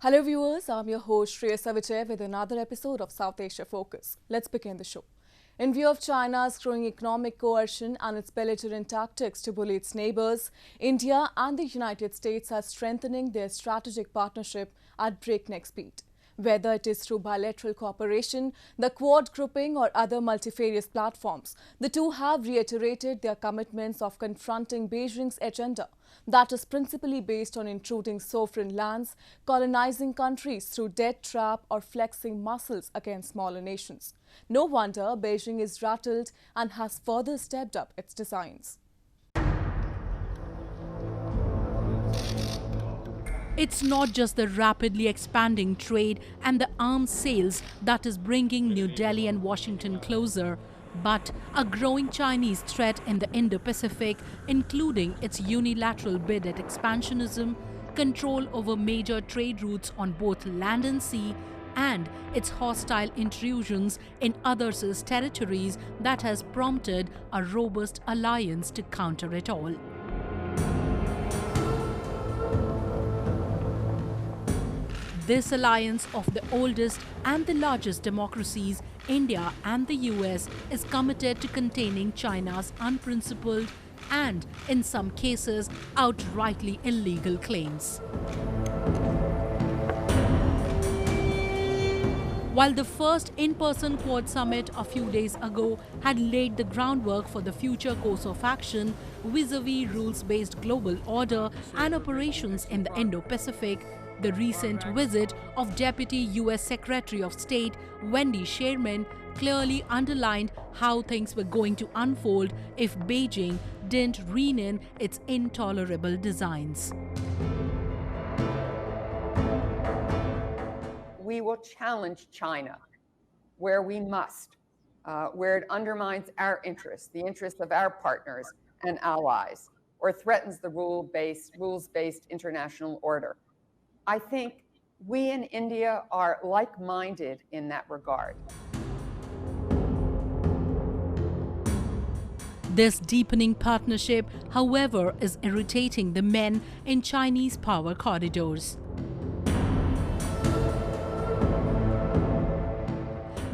Hello viewers, I'm your host Shreya Savijay with another episode of South Asia Focus. Let's begin the show. In view of China's growing economic coercion and its belligerent tactics to bully its neighbours, India and the United States are strengthening their strategic partnership at breakneck speed. Whether it is through bilateral cooperation, the Quad grouping or other multifarious platforms, the two have reiterated their commitments of confronting Beijing's agenda that is principally based on intruding sovereign lands, colonizing countries through debt trap or flexing muscles against smaller nations. No wonder Beijing is rattled and has further stepped up its designs. It's not just the rapidly expanding trade and the arms sales that is bringing New Delhi and Washington closer, but a growing Chinese threat in the Indo-Pacific, including its unilateral bid at expansionism, control over major trade routes on both land and sea, and its hostile intrusions in others' territories that has prompted a robust alliance to counter it all. This alliance of the oldest and the largest democracies, India and the US, is committed to containing China's unprincipled and, in some cases, outrightly illegal claims. While the first in-person Quad summit a few days ago had laid the groundwork for the future course of action vis-à-vis rules-based global order and operations in the Indo-Pacific, the recent visit of Deputy U.S. Secretary of State Wendy Sherman clearly underlined how things were going to unfold if Beijing didn't rein in its intolerable designs. We will challenge China where we must, where it undermines our interests, the interests of our partners and allies, or threatens the rules-based international order. I think we in India are like-minded in that regard. This deepening partnership, however, is irritating the men in Chinese power corridors.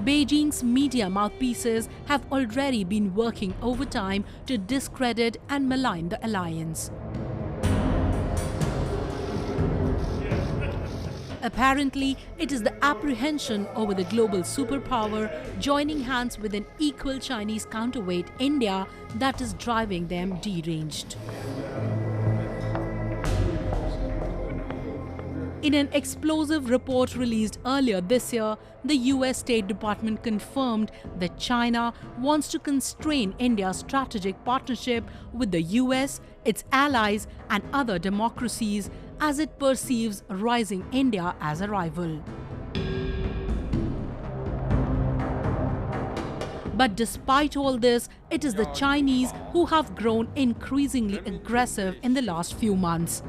Beijing's media mouthpieces have already been working overtime to discredit and malign the alliance. Apparently, it is the apprehension over the global superpower joining hands with an equal Chinese counterweight, India, that is driving them deranged. In an explosive report released earlier this year, the US State Department confirmed that China wants to constrain India's strategic partnership with the US, its allies, and other democracies as it perceives rising India as a rival. But despite all this, it is the Chinese who have grown increasingly aggressive in the last few months.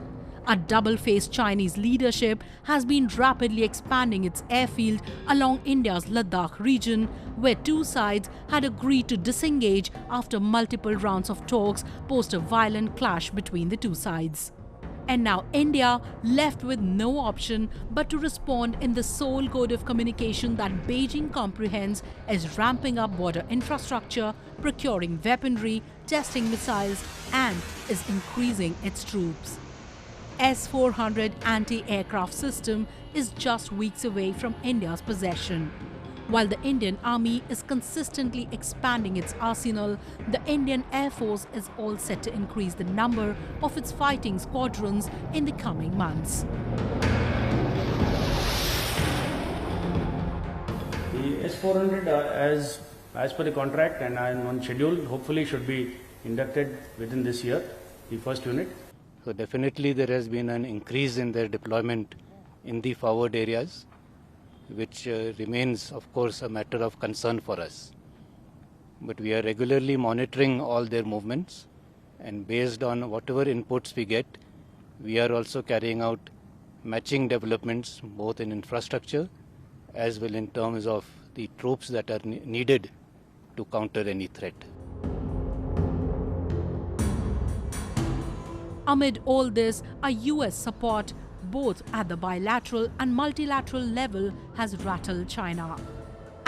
A double-faced Chinese leadership has been rapidly expanding its airfield along India's Ladakh region, where two sides had agreed to disengage after multiple rounds of talks post a violent clash between the two sides. And now India, left with no option but to respond in the sole code of communication that Beijing comprehends, is ramping up border infrastructure, procuring weaponry, testing missiles, and is increasing its troops. S-400 anti-aircraft system is just weeks away from India's possession. While the Indian Army is consistently expanding its arsenal, the Indian Air Force is all set to increase the number of its fighting squadrons in the coming months. The S-400, as per the contract and on schedule, hopefully should be inducted within this year, the first unit. So definitely there has been an increase in their deployment in the forward areas, which remains, of course, a matter of concern for us. But we are regularly monitoring all their movements, and based on whatever inputs we get, we are also carrying out matching developments both in infrastructure as well in terms of the troops that are needed to counter any threat. Amid all this, a US support both at the bilateral and multilateral level has rattled China.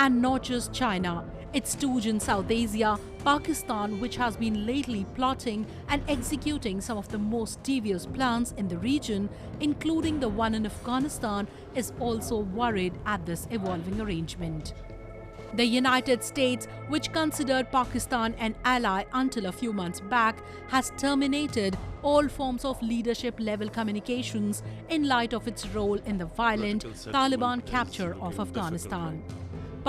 And not just China, its stooge in South Asia, Pakistan, which has been lately plotting and executing some of the most devious plans in the region, including the one in Afghanistan, is also worried at this evolving arrangement. The United States, which considered Pakistan an ally until a few months back, has terminated all forms of leadership-level communications in light of its role in the violent Taliban capture of Afghanistan.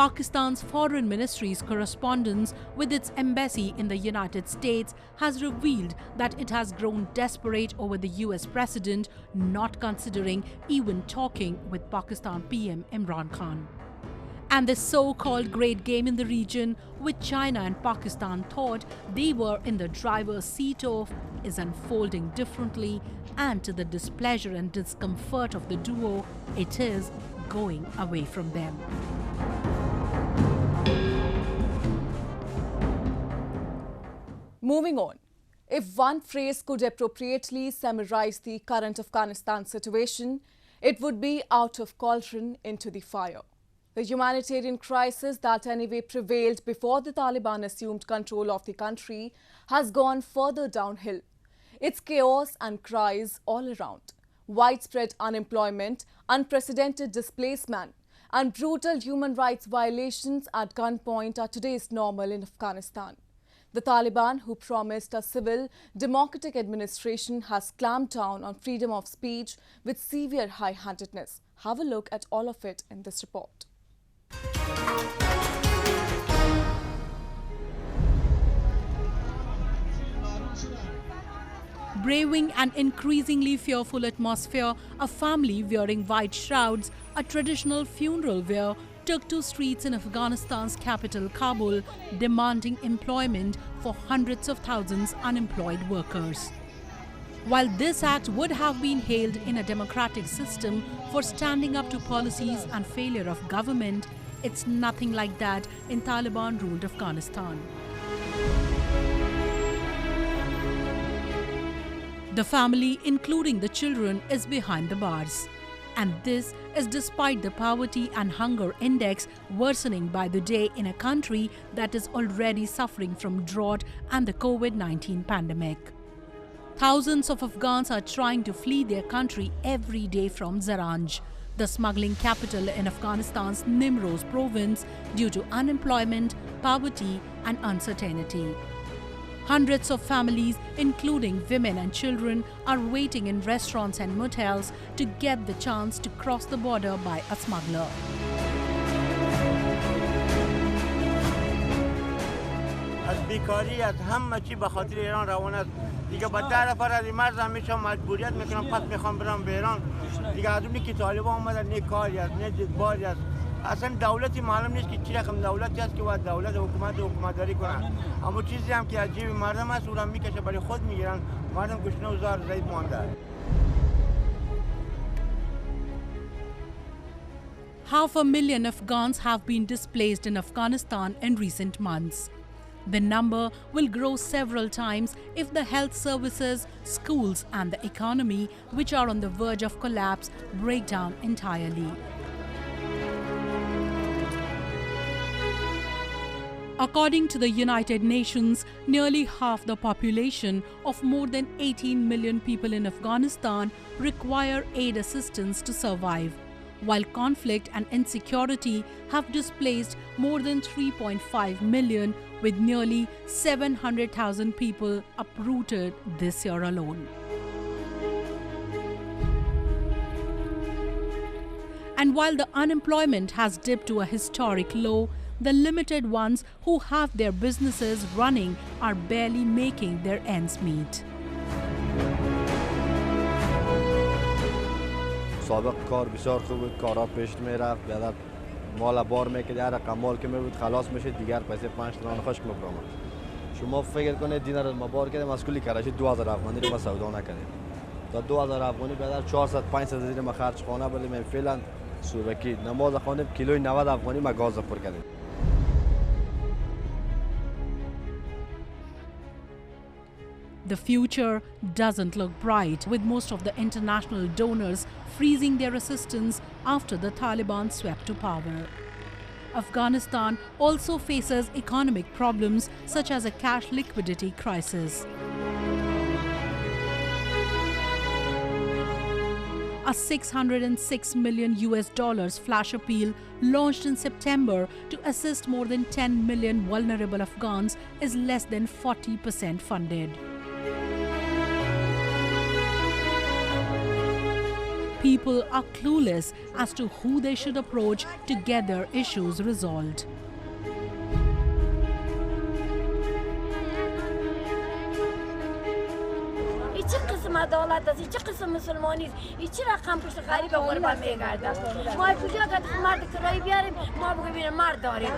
Pakistan's foreign ministry's correspondence with its embassy in the United States has revealed that it has grown desperate over the US president not considering even talking with Pakistan PM Imran Khan. And this so-called great game in the region, which China and Pakistan thought they were in the driver's seat of, is unfolding differently, and to the displeasure and discomfort of the duo, it is going away from them. Moving on, if one phrase could appropriately summarize the current Afghanistan situation, it would be out of cauldron into the fire. The humanitarian crisis that anyway prevailed before the Taliban assumed control of the country has gone further downhill. It's chaos and cries all around. Widespread unemployment, unprecedented displacement, and brutal human rights violations at gunpoint are today's normal in Afghanistan. The Taliban, who promised a civil, democratic administration, has clamped down on freedom of speech with severe high-handedness. Have a look at all of it in this report. Braving an increasingly fearful atmosphere, a family wearing white shrouds, a traditional funeral wear, took to streets in Afghanistan's capital Kabul, demanding employment for hundreds of thousands unemployed workers. While this act would have been hailed in a democratic system for standing up to policies and failure of government, it's nothing like that in Taliban-ruled Afghanistan. The family, including the children, is behind the bars. And this is despite the poverty and hunger index worsening by the day in a country that is already suffering from drought and the COVID-19 pandemic. Thousands of Afghans are trying to flee their country every day from Zaranj, the smuggling capital in Afghanistan's Nimroz province, due to unemployment, poverty and uncertainty. Hundreds of families, including women and children, are waiting in restaurants and motels to get the chance to cross the border by a smuggler. از بیکاری از همه چی به خاطر ایران روان است دیگه با 10 نفر از این مرز همیشه مجبوریت میکنم پس میخوام برم به ایران دیگه از اونی که طالبان اومدن نه کاری است نه جدباری است اصلا دولتی معلوم نیست که چی رقم دولتی است که باید دولت حکومتداری کنن اما چیزی هم که از جیب مردم است اونم میکشه برای خود میگیرن مردم گشنه و زار ضعیف مانده. $500,000 Afghans have been displaced in Afghanistan in recent months. The number will grow several times if the health services, schools and the economy, which are on the verge of collapse, break down entirely. According to the United Nations, nearly half the population of more than 18 million people in Afghanistan require aid assistance to survive, while conflict and insecurity have displaced more than 3.5 million, with nearly 700,000 people uprooted this year alone. And while the unemployment has dipped to a historic low, the limited ones who have their businesses running are barely making their ends meet. سابق کار بسیار خوب بود، کارا پیش میرفت، بیادر مال بار میکرد، هر رقم مال که میبود خلاص میشه دیگر پیسه 5 تومن خشک میبرم. شما فکر کنید دینار از ما بار کردیم از کلی کراچی 2000 افغانی رو ما سودا نکردیم. تا 2000 افغانی بیادر 400 500 زیر ما خرج خانه بودیم من فعلا صبحی نماز خواندیم کیلوی 90 افغانی ما گاز پر کردیم. The future doesn't look bright, with most of the international donors freezing their assistance after the Taliban swept to power. Afghanistan also faces economic problems such as a cash liquidity crisis. A $606 million flash appeal launched in September to assist more than 10 million vulnerable Afghans is less than 40% funded. People are clueless as to who they should approach to get their issues resolved. چه قسم عدالت است چه قسم مسلمانی است چه رقم پشت غریب غربت میگرده ما کجا که مرد کرایی بیاریم ما بگیم مرد داریم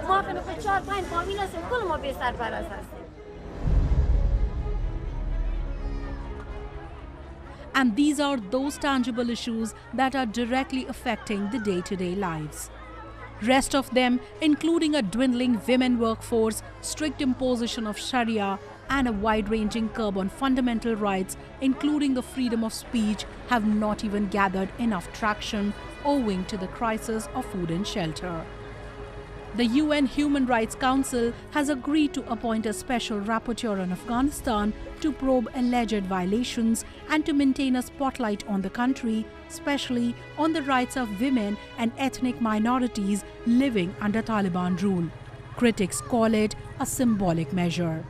ما کنه 4-5 فامیل هستیم کل ما بی سرپرست هستیم. And these are those tangible issues that are directly affecting the day-to-day lives. Rest of them, including a dwindling women workforce, strict imposition of Sharia, and a wide-ranging curb on fundamental rights, including the freedom of speech, have not even gathered enough traction owing to the crisis of food and shelter. The UN Human Rights Council has agreed to appoint a special rapporteur on Afghanistan to probe alleged violations and to maintain a spotlight on the country, especially on the rights of women and ethnic minorities living under Taliban rule. Critics call it a symbolic measure.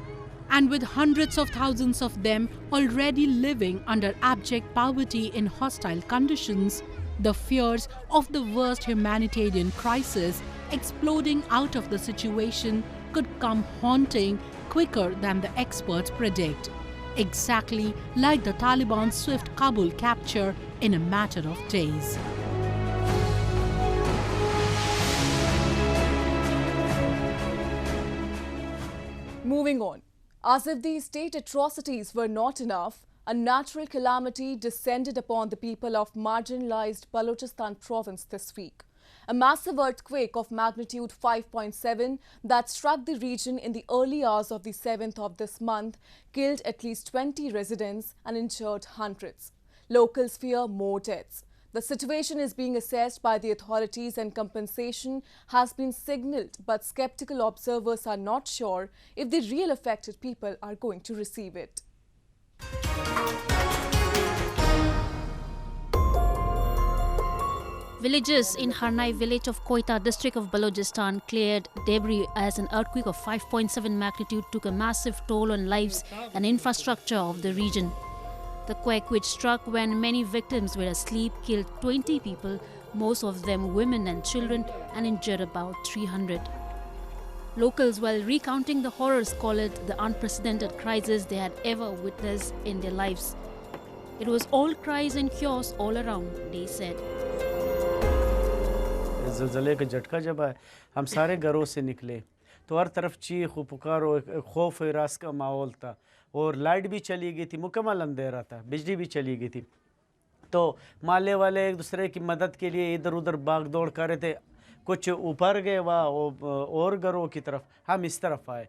And with hundreds of thousands of them already living under abject poverty in hostile conditions, the fears of the worst humanitarian crisis exploding out of the situation could come haunting quicker than the experts predict, exactly like the Taliban's swift Kabul capture in a matter of days. Moving on. As if these state atrocities were not enough, a natural calamity descended upon the people of marginalized Balochistan province this week. A massive earthquake of magnitude 5.7 that struck the region in the early hours of the 7th of this month killed at least 20 residents and injured hundreds. Locals fear more deaths. The situation is being assessed by the authorities and compensation has been signalled, but skeptical observers are not sure if the real affected people are going to receive it. Villagers in Harnai village of Koita district of Balochistan cleared debris as an earthquake of 5.7 magnitude took a massive toll on lives and infrastructure of the region. The quake, which struck when many victims were asleep, killed 20 people, most of them women and children, and injured about 300. Locals, while recounting the horrors, call it the unprecedented crisis they had ever witnessed in their lives. It was all cries and chaos all around, they said. ज़लज़ले का झटका जब आया हम सारे घरों से निकले तो हर तरफ चीख पुकार और खौफ हरास का माहौल था और लाइट भी चली गई थी, मुकम्मल अंधेरा था, बिजली भी चली गई थी। तो माले वाले एक दूसरे की मदद के लिए इधर उधर भाग दौड़ कर रहे थे, कुछ ऊपर गए वहाँ और घरों की तरफ, हम इस तरफ आए।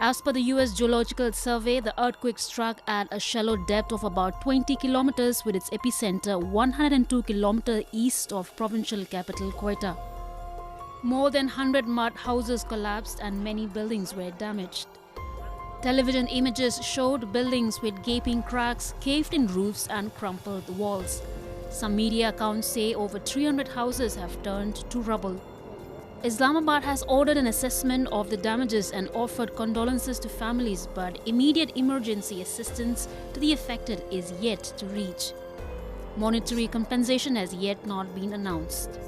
As per the US Geological Survey, the earthquake struck at a shallow depth of about 20 kilometers with its epicenter 102 kilometers east of provincial capital Quetta. More than 100 mud houses collapsed and many buildings were damaged. Television images showed buildings with gaping cracks, caved-in roofs and crumpled walls. Some media accounts say over 300 houses have turned to rubble. Islamabad has ordered an assessment of the damages and offered condolences to families, but immediate emergency assistance to the affected is yet to reach. Monetary compensation has yet not been announced.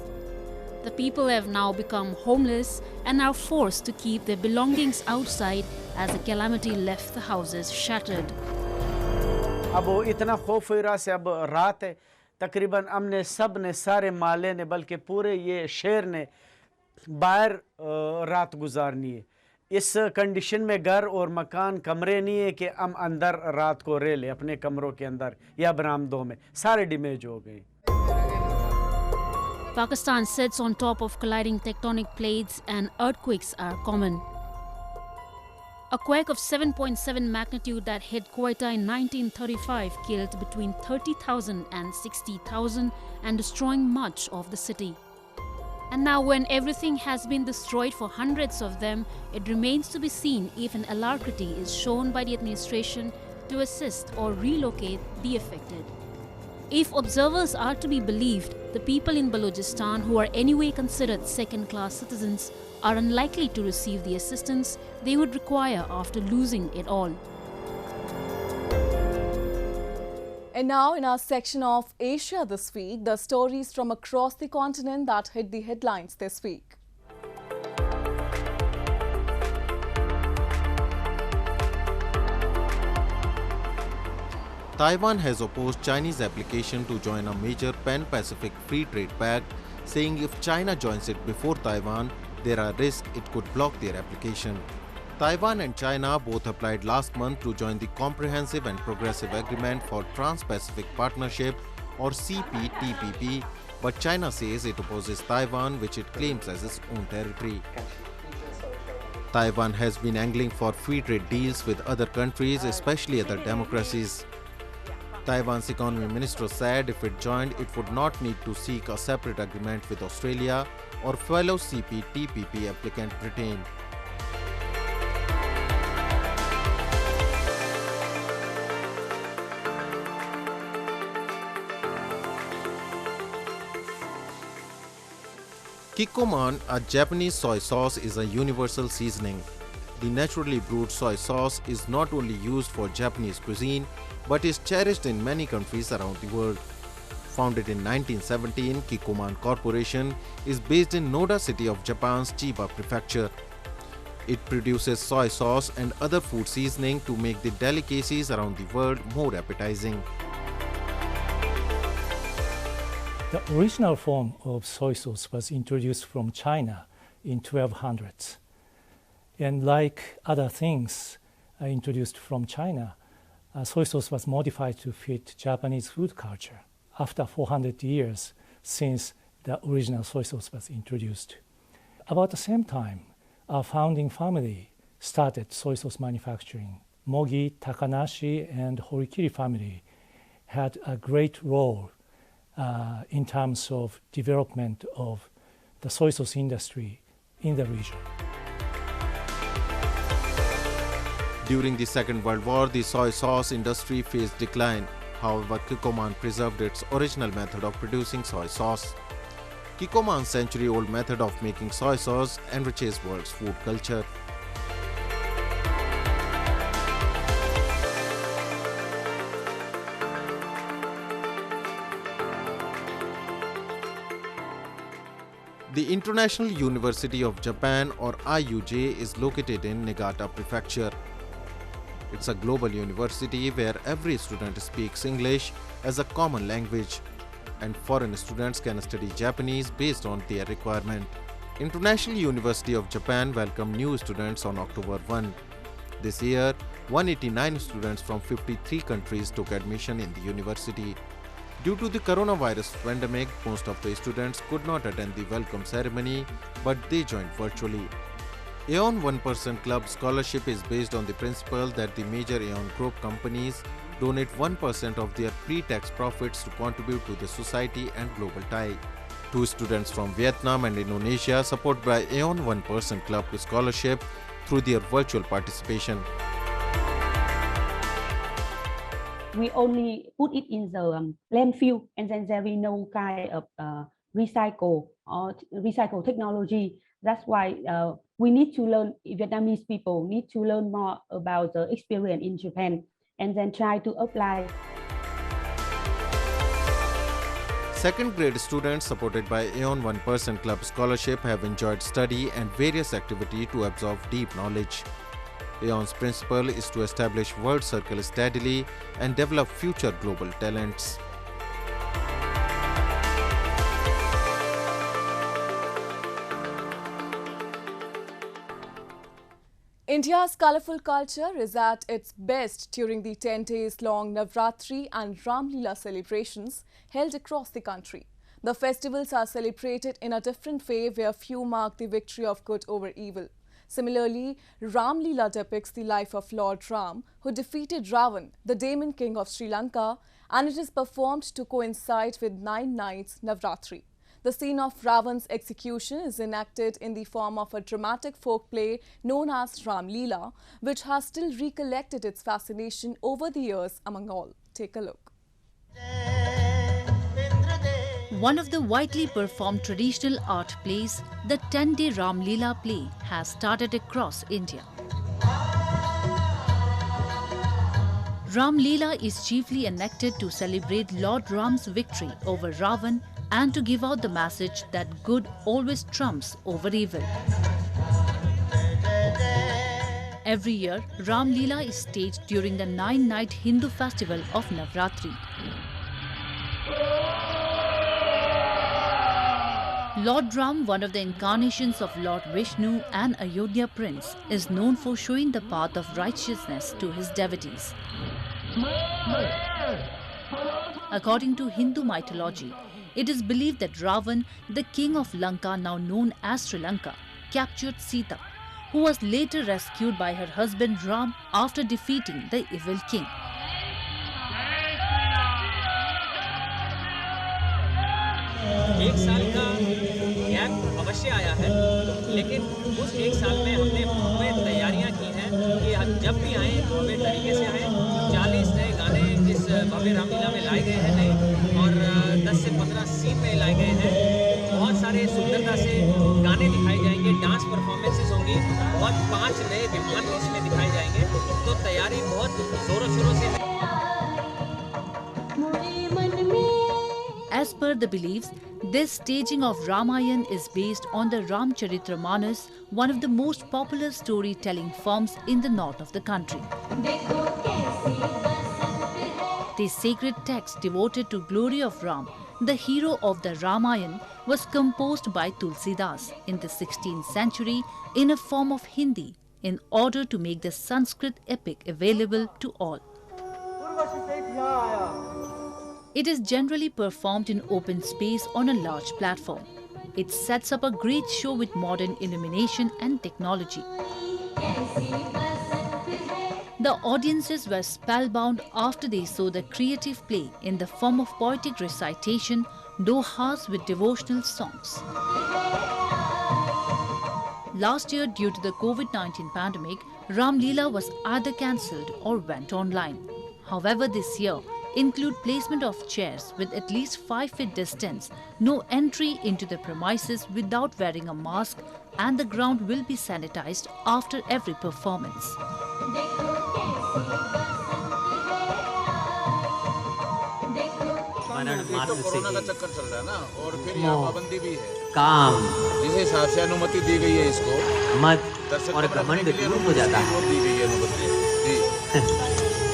The people have now become homeless and are forced to keep their belongings outside as the calamity left the houses shattered. अब वो इतना खौफ रहा से अब रात है, तकरीबन हमने सब ने सारे माले ने बल्कि पूरे ये शहर ने बाहर रात गुजारनी है। इस कंडीशन में घर और मकान कमरे नहीं है कि हम अंदर रात को रह ले अपने कमरों के अंदर या बरामदों में, सारे डैमेज हो गए। Pakistan sits on top of colliding tectonic plates and earthquakes are common. A quake of 7.7 magnitude that hit Quetta in 1935 killed between 30,000 and 60,000 and destroying much of the city. And now when everything has been destroyed for hundreds of them, it remains to be seen if an alacrity is shown by the administration to assist or relocate the affected. If observers are to be believed, the people in Balochistan who are anyway considered second-class citizens are unlikely to receive the assistance they would require after losing it all. And now in our section of Asia this week, the stories from across the continent that hit the headlines this week. Taiwan has opposed Chinese application to join a major Pan-Pacific Free Trade Pact, saying if China joins it before Taiwan, there are risks it could block their application. Taiwan and China both applied last month to join the Comprehensive and Progressive Agreement for Trans-Pacific Partnership or CPTPP, but China says it opposes Taiwan, which it claims as its own territory. Taiwan has been angling for free trade deals with other countries, especially other democracies. Taiwan's economy minister said if it joined, it would not need to seek a separate agreement with Australia or fellow CPTPP applicant Britain. Kikkoman, a Japanese soy sauce, is a universal seasoning. The naturally brewed soy sauce is not only used for Japanese cuisine, but is cherished in many countries around the world. Founded in 1917, Kikkoman Corporation is based in Noda City of Japan's Chiba Prefecture. It produces soy sauce and other food seasoning to make the delicacies around the world more appetizing. The original form of soy sauce was introduced from China in 1200s. And like other things introduced from China, soy sauce was modified to fit Japanese food culture after 400 years since the original soy sauce was introduced. About the same time, our founding family started soy sauce manufacturing. Mogi, Takanashi, and Horikiri family had a great role in terms of development of the soy sauce industry in the region. During the Second World War, the soy sauce industry faced decline. However, Kikkoman preserved its original method of producing soy sauce. Kikkoman's century-old method of making soy sauce enriches world's food culture. The International University of Japan, or IUJ, is located in Niigata Prefecture. It's a global university where every student speaks English as a common language, and foreign students can study Japanese based on their requirement. International University of Japan welcomed new students on October 1. This year, 189 students from 53 countries took admission in the university. Due to the coronavirus pandemic, most of the students could not attend the welcome ceremony, but they joined virtually. Aeon 1% Club scholarship is based on the principle that the major Aeon Group companies donate 1% of their pre-tax profits to contribute to the society and global tie. Two students from Vietnam and Indonesia supported by Aeon 1% Club scholarship through their virtual participation. We only put it in the landfill, and then there is no kind of recycle technology. That's why we need to learn, Vietnamese people need to learn more about the experience in Japan and then try to apply. Second grade students supported by Aeon 1% Club scholarship have enjoyed study and various activities to absorb deep knowledge. Aeon's principle is to establish World Circle steadily and develop future global talents. India's colourful culture is at its best during the 10 days long Navratri and Ram Leela celebrations held across the country. The festivals are celebrated in a different way where few mark the victory of good over evil. Similarly, Ram Leela depicts the life of Lord Ram, who defeated Ravan, the Demon King of Sri Lanka, and it is performed to coincide with 9 nights Navratri. The scene of Ravan's execution is enacted in the form of a dramatic folk play known as Ram Leela, which has still recollected its fascination over the years among all. Take a look. One of the widely performed traditional art plays, the 10-day Ram Leela play, has started across India. Ram Leela is chiefly enacted to celebrate Lord Ram's victory over Ravan and to give out the message that good always trumps over evil. Every year, Ram Leela is staged during the 9-night Hindu festival of Navratri. Lord Ram, one of the incarnations of Lord Vishnu and Ayodhya Prince, is known for showing the path of righteousness to his devotees. According to Hindu mythology, it is believed that Ravan, the king of Lanka, now known as Sri Lanka, captured Sita, who was later rescued by her husband Ram after defeating the evil king. एक साल का gap अवश्य आया है, लेकिन उस एक साल में हमने भव्य तैयारियां की हैं कि हम जब भी आएँ भव्य तरीके से आएँ। 40 नए गाने इस भव्य रामलीला में लाए गए हैं नए, और 10 से 15 सीन में लाए गए हैं। बहुत सारे सुंदरता से गाने दिखाए जाएंगे, डांस परफॉर्मेंसेस होंगी और 5 नए विमान इसमें दिखाए जाएंगे। तो तैयारी बहुत जोरों शोरों से है। As per the beliefs, this staging of Ramayan is based on the Ramcharitramanas, one of the most popular storytelling forms in the north of the country. This sacred text devoted to glory of Ram, the hero of the Ramayan, was composed by Tulsidas in the 16th century in a form of Hindi in order to make the Sanskrit epic available to all. It is generally performed in open space on a large platform. It sets up a great show with modern illumination and technology. The audiences were spellbound after they saw the creative play in the form of poetic recitation, dohas with devotional songs. Last year, due to the COVID-19 pandemic, Ram Leela was either cancelled or went online. However, this year, include placement of chairs with at least 5 feet distance, no entry into the premises without wearing a mask, and the ground will be sanitized after every performance. Corona का चक्कर चल रहा है ना, और फिर यहाँ पाबंदी भी है। काम जिस हिसाब से अनुमति दी गई है इसको, मत और घमंड दूर हो जाता है। दी गई है अनुमति।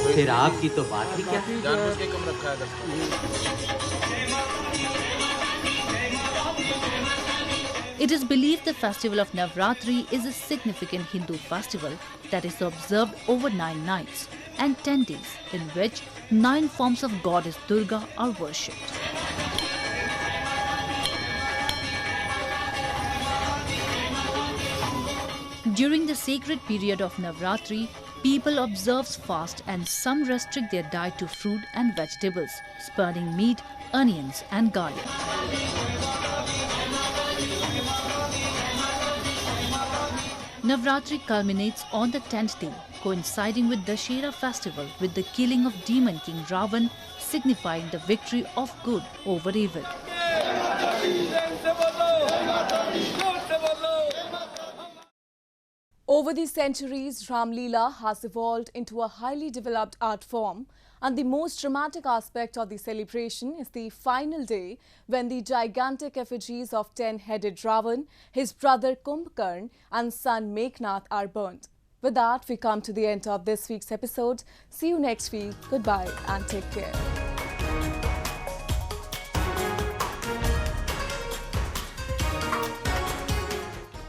फिर आपकी तो बात ही क्या? जानबूझ के कम रखा है। It is believed the festival of Navratri is a significant Hindu festival that is observed over 9 nights and 10 days, in which 9 forms of goddess Durga are worshipped. During the sacred period of Navratri, people observe fast and some restrict their diet to fruit and vegetables, spurning meat, onions and garlic. Navratri culminates on the 10th day, coinciding with Dashera festival with the killing of Demon King Ravan, signifying the victory of good over evil. Over the centuries, Ram Leela has evolved into a highly developed art form, and the most dramatic aspect of the celebration is the final day when the gigantic effigies of 10-headed Ravan, his brother Kumbhakarn and son Meghnath are burnt. With that, we come to the end of this week's episode. See you next week. Goodbye and take care.